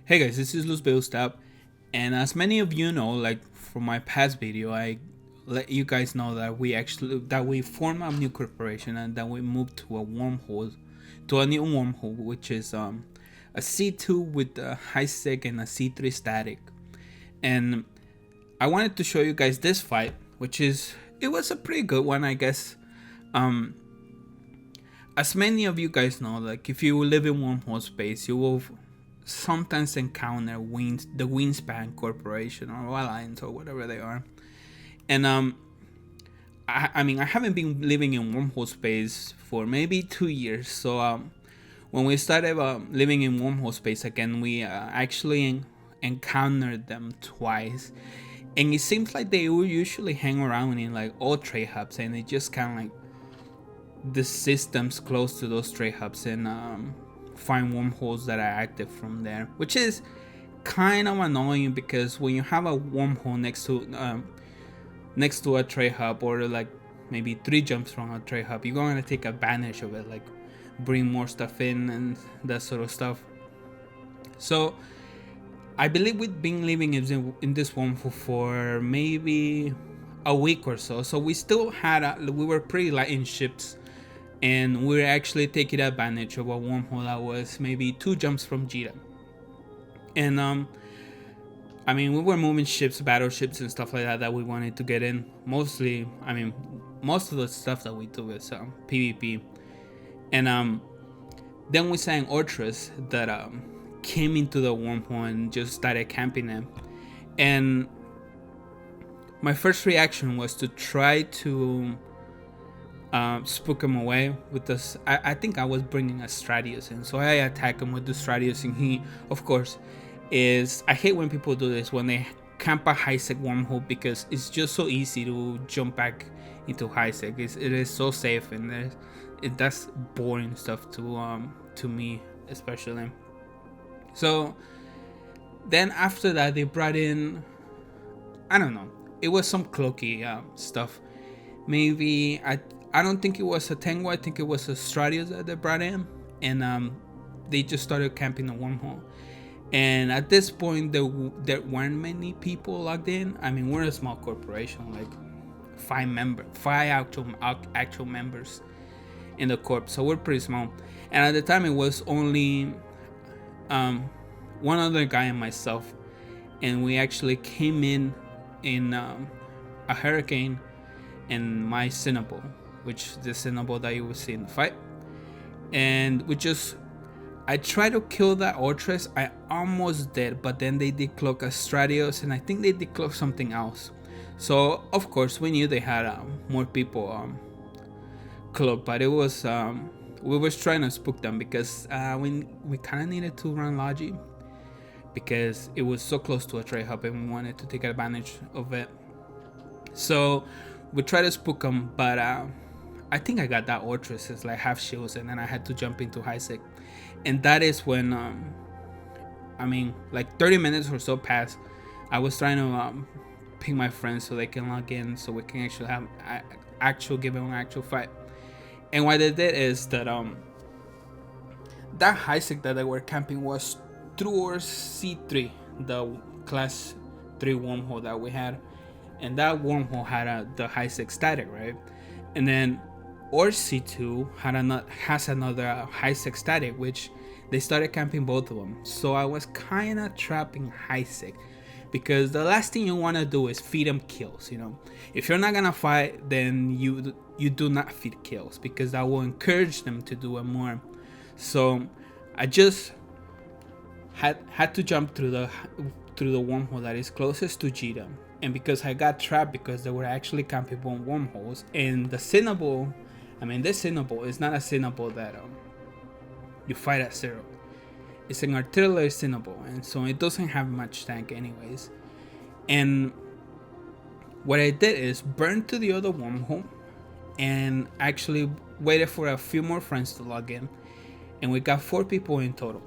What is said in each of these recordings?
Hey guys, this is Luz Beustab, and as many of you know, like from my past video, I let you guys know that we formed a new corporation and that we moved to a new wormhole, which is a C2 with a high sec and a C3 static. And I wanted to show you guys this fight, it was a pretty good one, I guess. Um, as many of you guys know, like if you live in wormhole space, you will sometimes encounter the Wingspan Corporation or Alliance or whatever they are. And I mean, I haven't been living in wormhole space for maybe 2 years. So when we started living in wormhole space again, we actually encountered them twice. And it seems like they will usually hang around in like all trade hubs, and it just kind of like the systems close to those trade hubs and find wormholes that are active from there, which is kind of annoying because when you have a wormhole next to a trade hub, or like maybe 3 jumps from a trade hub, you're going to take advantage of it, like bring more stuff in and that sort of stuff. So I believe we've been living in this wormhole for maybe a week or so. So we still we were pretty light in ships, and we were actually taking advantage of a wormhole that was maybe 2 jumps from Jita. And I mean, we were moving ships, battleships and stuff like that we wanted to get in. Mostly, I mean, most of the stuff that we do is PvP. And then we saw an Ortress that came into the wormhole and just started camping them. And my first reaction was to try to spook him away with this. I think I was bringing a Stratius in, so I attack him with the Stratius, and he, of course, I hate when people do this when they camp a high sec wormhole, because it's just so easy to jump back into high sec. It is so safe, and that's boring stuff to me especially. So then after that, they brought in, I don't know, it was some cloaky stuff. Maybe I don't think it was a Tango. I think it was a Stratius that they brought in, and they just started camping the wormhole. And at this point, there weren't many people logged in. I mean, we're a small corporation, like 5 actual members in the corp, so we're pretty small. And at the time, it was only one other guy and myself, and we actually came in a Hurricane and my Cinnabon, which the Cinnabon that you will see in the fight. And I tried to kill that Ortress. I almost did, but then they decloak a Stratius, and I think they decloak something else. So of course we knew they had more people cloaked, but it was we was trying to spook them because we kind of needed to run Logi because it was so close to a trade hub and we wanted to take advantage of it. So we tried to spook them, but I think I got that Ortress as like half shields, and then I had to jump into high sec. And that is when I mean, like 30 minutes or so passed. I was trying to ping my friends so they can log in, so we can actually have give them an actual fight. And what they did is that that high sec that they were camping was through our C3, the class 3 wormhole that we had, and that wormhole had the high sec static, right? And then or C2 has another high sec static, which they started camping both of them. So I was kind of trapping high sec, because the last thing you want to do is feed them kills. You know, if you're not gonna fight, then you do not feed kills, because that will encourage them to do it more. So I just had to jump through the wormhole that is closest to Jita. And because I got trapped, because they were actually camping on wormholes, and the Cinnabon, I mean, this Cinnabon is not a Cinnabon that you fight at 0. It's an artillery Cinnabon, and so it doesn't have much tank anyways. And what I did is burn to the other wormhole and actually waited for a few more friends to log in, and we got 4 people in total.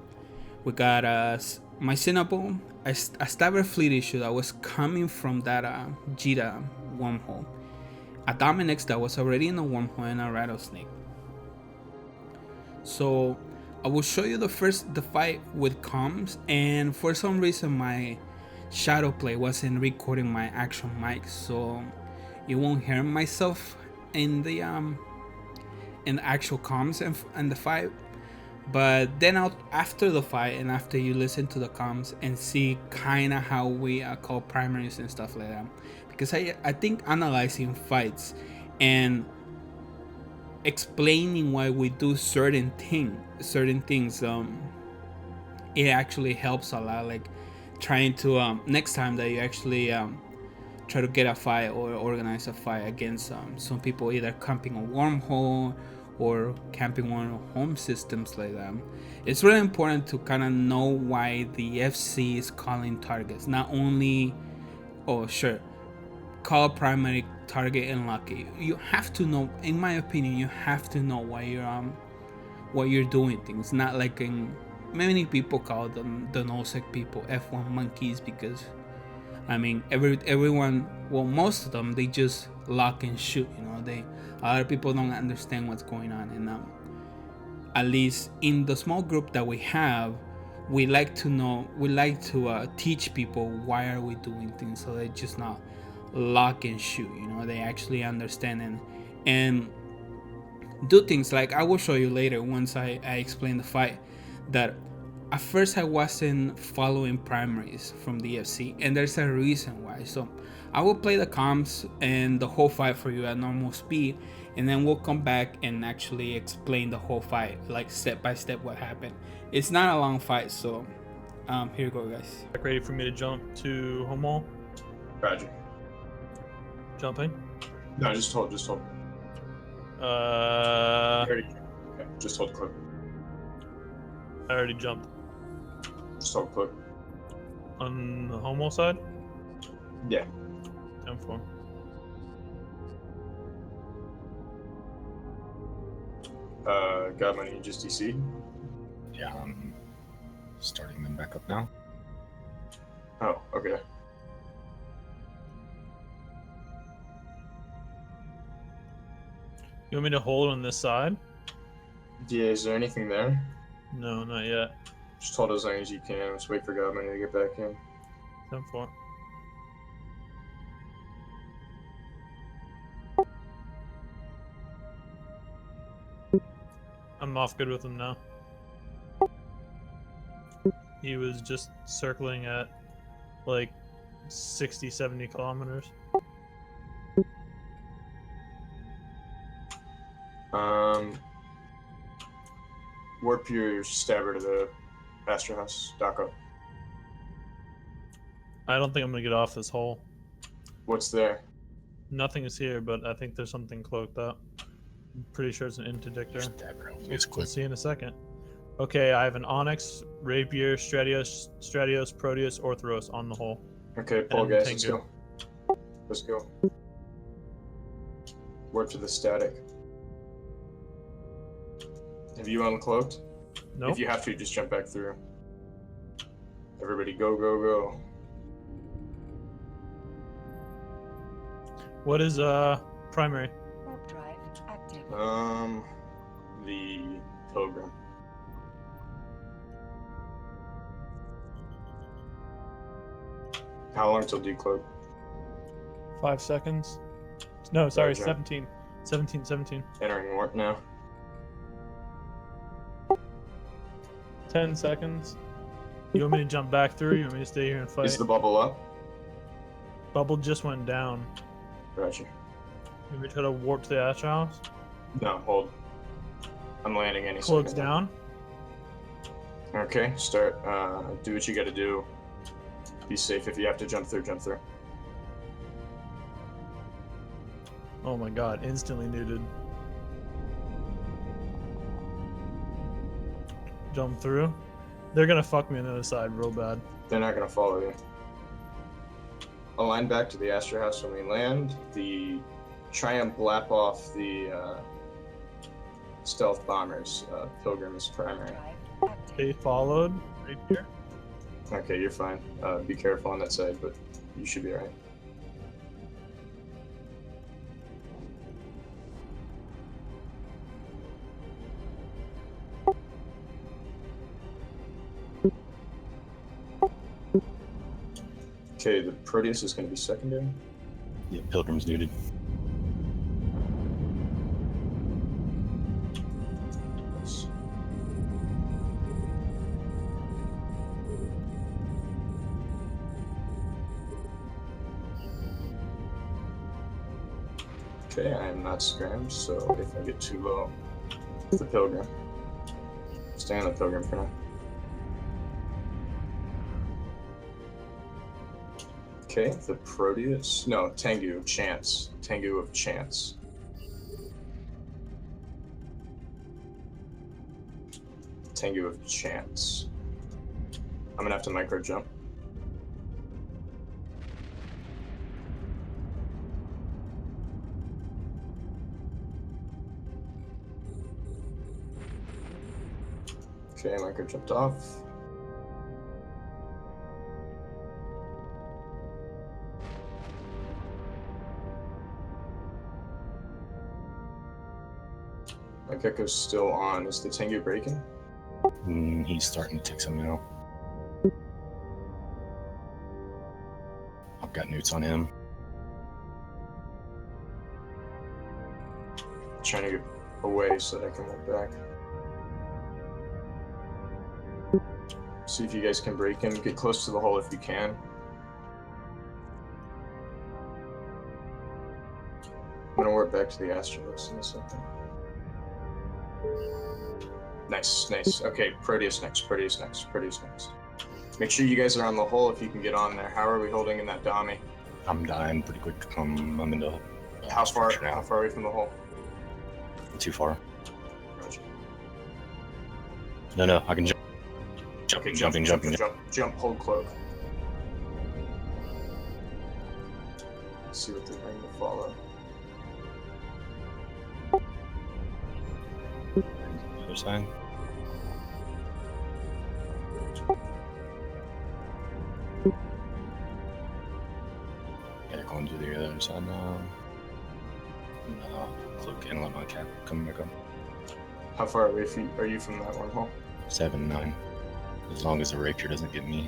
We got my Cinnabon, a Stabber Fleet issue that was coming from that Jita wormhole, a Dominex that was already in the wormhole, and a Rattlesnake. So I will show you the fight with comms, and for some reason my shadow play wasn't recording my actual mic, so you won't hear myself in the actual comms and the fight. But then after the fight and after you listen to the comms and see kind of how we call primaries and stuff like that, because I think analyzing fights and explaining why we do certain things, it actually helps a lot. Like trying to next time that you actually try to get a fight or organize a fight against some people either camping a wormhole or camping one of home systems like that, it's really important to kind of know why the FC is calling targets. Not only, oh sure, call primary target and lucky. You have to know, in my opinion, you have to know why you're doing things. Not like in many people call them the no-sec people F1 monkeys, because I mean everyone, well, most of them, they just lock and shoot. A lot of people don't understand what's going on, and at least in the small group that we have, we like to teach people why are we doing things, so they just not lock and shoot. They actually understand and do things. Like I will show you later once I explain the fight, that at first I wasn't following primaries from the FC, and there's a reason why. So I will play the comms and the whole fight for you at normal speed, and then we'll come back and actually explain the whole fight, like step by step what happened. It's not a long fight, so here you go, guys. Ready for me to jump to home wall? Roger. Jumping? No, just hold. Okay, just hold clip. I already jumped. Just hold clip. On the home wall side? Yeah. 10-4. Got my ninjas DC. Yeah, I'm starting them back up now. Oh, okay. You want me to hold on this side? Yeah, is there anything there? No, not yet. Just hold as long as you can. Just wait for Godmoney to get back in. 10-4. I'm off good with him now. He was just circling at like 60, 70 kilometers. Warp your stabber to the Astro House. Dock up. I don't think I'm gonna get off this hole. What's there? Nothing is here, but I think there's something cloaked up. I'm pretty sure it's an interdictor. It's We'll quick. see in a second. Okay, I have an Onyx, Rapier, Stratios, Proteus, Orthros on the hole. Okay, pull, And guys. Let's Tengu. go. Let's go. Warp to the static. Have you uncloaked? Nope. If you have to, just jump back through. Everybody go, go, go. What is primary? Warp drive active. The Pilgrim. How long till decloak? 5 seconds. No, sorry, Roger. 17. 17. Entering warp now. 10 seconds. You want me to jump back through? You want me to stay here and fight? Is the bubble up? Bubble just went down. Roger. You want me to try to warp to the Astro House? No, hold. I'm landing any Cloaks second. down. Okay, start. Do what you gotta do. Be safe. If you have to jump through, jump through. Oh my god, instantly neutered. Jump through. They're gonna fuck me on the other side real bad. They're not gonna follow you. Align back to the Astro House when we land. Try and blap off the stealth bombers. Pilgrim is primary. Drive active. They followed right here. Okay, you're fine. Be careful on that side, but you should be alright. Okay, the Proteus is going to be secondary. Yeah, Pilgrim's neutered. Yes. Okay, I am not scrammed, so if I get too low, the Pilgrim. Stay on the Pilgrim for now. Okay, the Proteus. No, Tengu of Chance. Tengu of Chance. Tengu of Chance. I'm gonna have to micro jump. Okay, micro jumped off. My Gecko's still on. Is the Tengu breaking? He's starting to take some now. I've got newts on him. Trying to get away so that I can move back. See if you guys can break him. Get close to the hole if you can. I'm gonna work back to the Astrolux in a second. Nice, nice. Okay, Proteus next, Proteus next, Proteus next. Make sure you guys are on the hole if you can get on there. How are we holding in that dummy? I'm dying pretty quick. I'm in the How far structure now. are we from the hole? Too far. Roger. No, I can jump. Okay, Jumping. Jump, hold cloak. Let's see what they're going to follow. Other side. Yeah, going to the other side now. No, cloak and let my cap come back up. How far away are you from that one hole? 7, 9. As long as the rapier doesn't get me.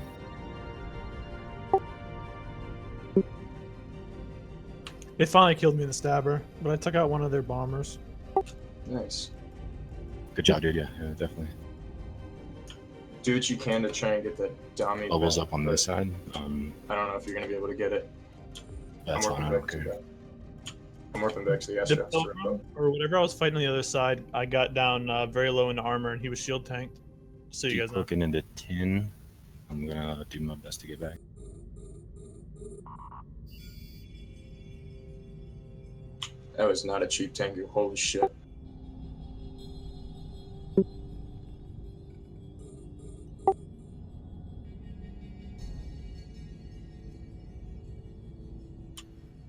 They finally killed me in the stabber, but I took out one of their bombers. Nice. Good job, dude. Yeah, definitely. Do what you can to try and get that dummy. Bubbles back, up on but this side. I don't know if you're going to be able to get it. That's I'm fine. I working don't back to care. that. I'm working back to the The Astro. Pilgrim, or whatever I was fighting on the other side, I got down very low into armor, and he was shield tanked. So you Keep guys know. clicking into 10. I'm gonna do my best to get back. That was not a cheap Tengu. Holy shit.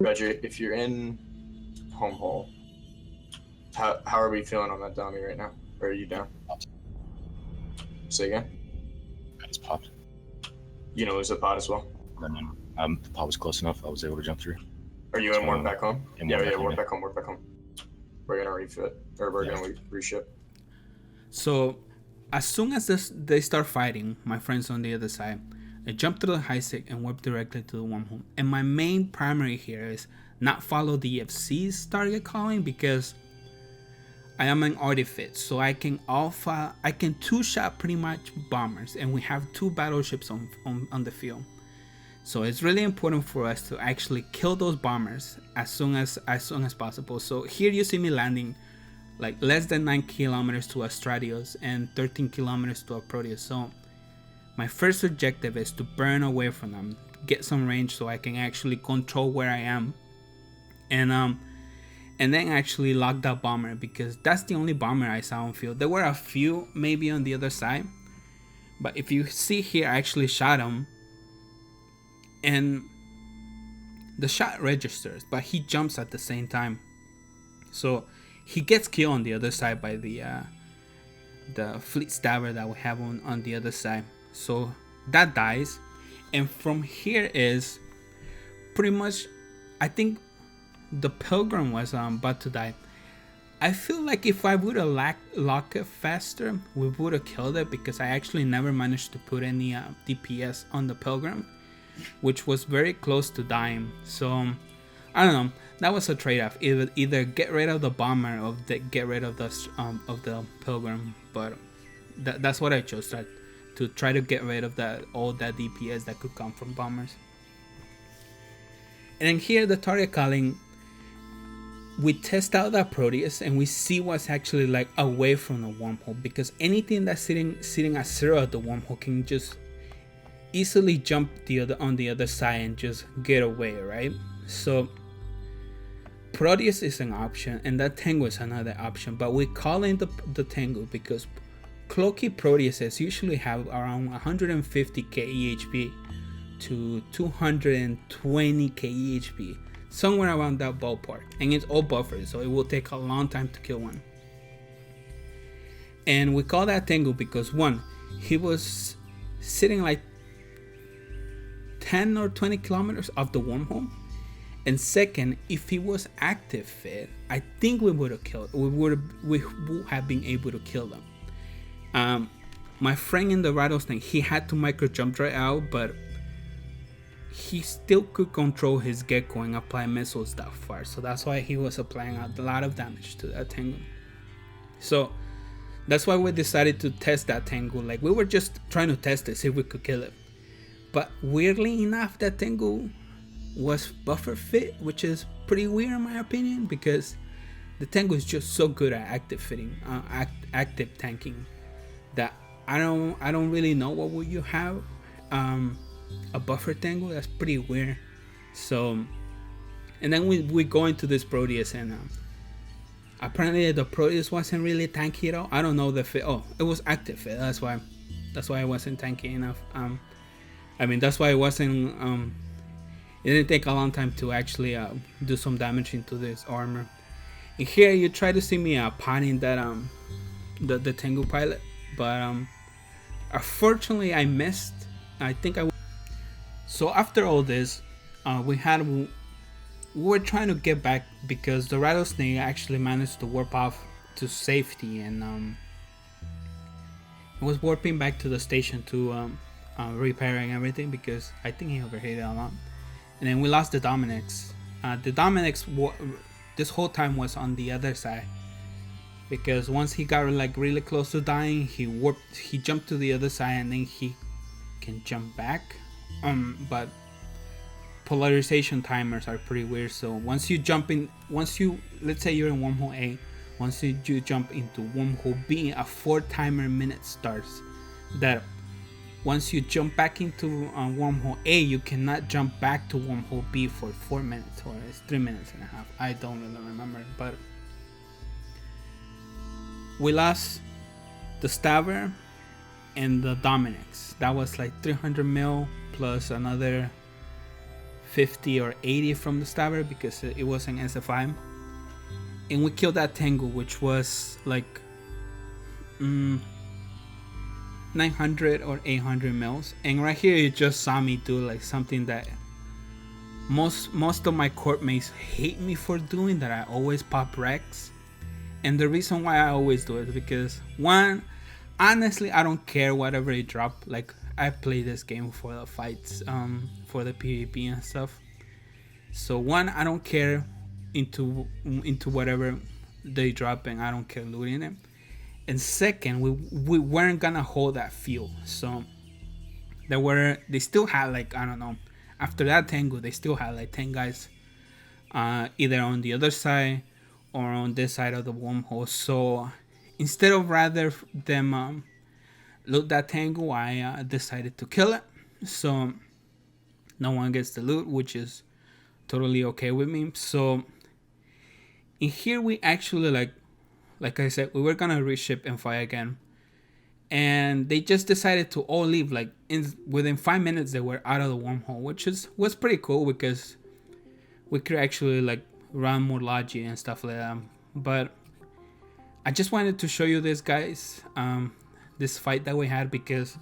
Roger, if you're in home hole, how are we feeling on that dummy right now? Or are you down? Say again? I just popped. You know, there's a pod as well. No. The pot was close enough. I was able to jump through. Are you in warp back home? In Yeah, warp back warp home, back home. We're gonna refit, or we're Yeah. gonna reship. So, as soon as they start fighting, my friends on the other side, I jump through the high stick and warp directly to the wormhole. And my main primary here is not follow the EFC's target calling, because I am an artifice, so I can two-shot pretty much bombers, and we have 2 battleships on the field. So it's really important for us to actually kill those bombers as soon as possible. So here you see me landing like less than 9 kilometers to a Stratios and 13 kilometers to a Proteus. So my first objective is to burn away from them, get some range so I can actually control where I am, and then actually lock that bomber, because that's the only bomber I saw on field. There were a few maybe on the other side, but if you see here, I actually shot him, and the shot registers, but he jumps at the same time, so he gets killed on the other side by the fleet stabber that we have on the other side. So that dies, and from here is pretty much, I think the Pilgrim was about to die. I feel like if I would have locked it faster, we would have killed it, because I actually never managed to put any DPS on the Pilgrim. which was very close to dying. So I don't know. That was a trade-off. Either get rid of the bomber or get rid of the pilgrim. But that's what I chose. To try to get rid of all that DPS that could come from bombers. And then here the target calling, we test out that Proteus and we see what's actually like away from the wormhole, because anything that's sitting at 0 at the wormhole can just easily jump on the other side and just get away, right? So Proteus is an option and that Tengu is another option, but we call in the Tengu because cloaky Proteuses usually have around 150k EHP to 220k EHP, somewhere around that ballpark, and it's all buffered, so it will take a long time to kill one. And we call that Tengu because one, he was sitting like 10 or 20 kilometers off the wormhole, and second, if he was active fit, I think we would have been able to kill them. My friend in the rattlesnake, he had to micro jump right out, but he still could control his gecko and apply missiles that far, so that's why he was applying a lot of damage to that Tengu. So that's why we decided to test that Tengu. Like, we were just trying to test it, see if we could kill it. But weirdly enough, that Tengu was buffer fit, which is pretty weird in my opinion, because the Tengu is just so good at active fitting, active tanking, that I don't really know what would you have a buffer Tengu. That's pretty weird. So, and then we go into this Proteus, and apparently the Proteus wasn't really tanky at all. I don't know the fit. Oh, it was active fit. That's why it wasn't tanky enough. I mean, that's why it wasn't. It didn't take a long time to actually do some damage into this armor. And here you try to see me potting that the Tengu pilot, but unfortunately I missed. I think I. So after all this, we were trying to get back because the rattlesnake actually managed to warp off to safety, and it was warping back to the station to repairing everything, because I think he overheated a lot. And then we lost the Dominix. The Dominix this whole time was on the other side, because once he got like really close to dying, he jumped to the other side, and then he can jump back. But polarization timers are pretty weird. So once you let's say you're in wormhole A, once you jump into wormhole B, a 4-timer minute starts. That once you jump back into wormhole A, you cannot jump back to wormhole B for 4 minutes, or it's 3 minutes and a half. I don't really remember, but we lost the Stabber and the Dominix. That was like 300 mil plus another 50 or 80 from the Stabber, because it was an SFI. And we killed that Tengu, which was like 900 or 800 mils. And right here you just saw me do like something that most of my corp mates hate me for doing, that I always pop Rex. And the reason why I always do it is because, one, honestly, I don't care whatever they drop. Like, I play this game for the fights, for the PvP and stuff. So one, I don't care into whatever they drop, and I don't care looting it. And second, we weren't gonna hold that field. So they still had like, I don't know, after that Tengu, they still had like 10 guys either on the other side or on this side of the wormhole. So instead of rather them loot that Tengu, I decided to kill it, so no one gets the loot, which is totally okay with me. So in here we actually, like I said, we were gonna reship and fight again, and they just decided to all leave. Like within 5 minutes they were out of the wormhole, which was pretty cool, because we could actually like run more logi and stuff like that. But I just wanted to show you this, guys, this fight that we had, because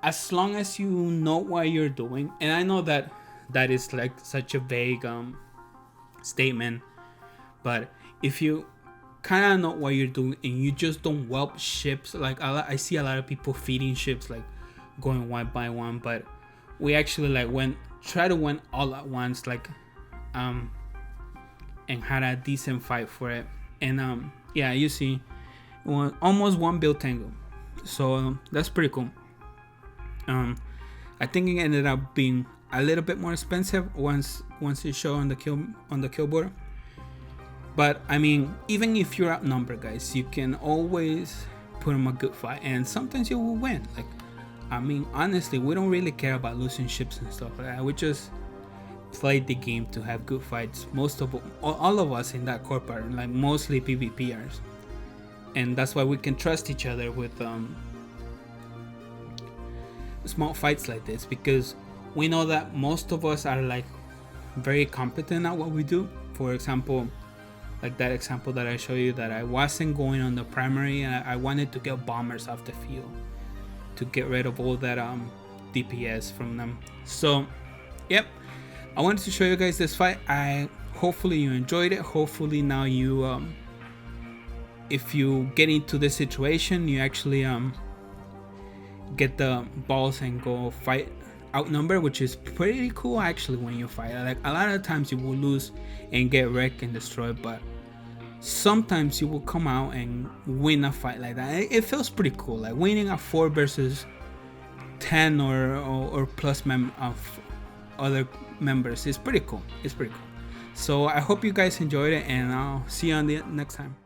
as long as you know what you're doing, and I know that is like such a vague statement, but if you kind of know what you're doing and you just don't whelp ships, like I see a lot of people feeding ships, like going one by one, but we actually like try to win all at once, like and had a decent fight for it. And yeah, you see, almost 1 bill tango, so that's pretty cool. I think it ended up being a little bit more expensive once you show on the kill board. But I mean, even if you're outnumbered, guys, you can always put them a good fight, and sometimes you will win. Like, I mean, honestly, we don't really care about losing ships and stuff like that. We just play the game to have good fights. All of us in that corp are like mostly PvPers, and that's why we can trust each other with small fights like this, because we know that most of us are like very competent at what we do. For example, like that example that I show you, that I wasn't going on the primary and I wanted to get bombers off the field to get rid of all that DPS from them. So yep, I wanted to show you guys this fight. Hopefully you enjoyed it. Hopefully now you if you get into this situation, you actually get the balls and go fight outnumber, which is pretty cool actually. When you fight, like, a lot of times you will lose and get wrecked and destroyed, but sometimes you will come out and win a fight like that. It feels pretty cool, like winning a 4 versus 10 or plus of other members. It's pretty cool. So I hope you guys enjoyed it, and I'll see you on the next time.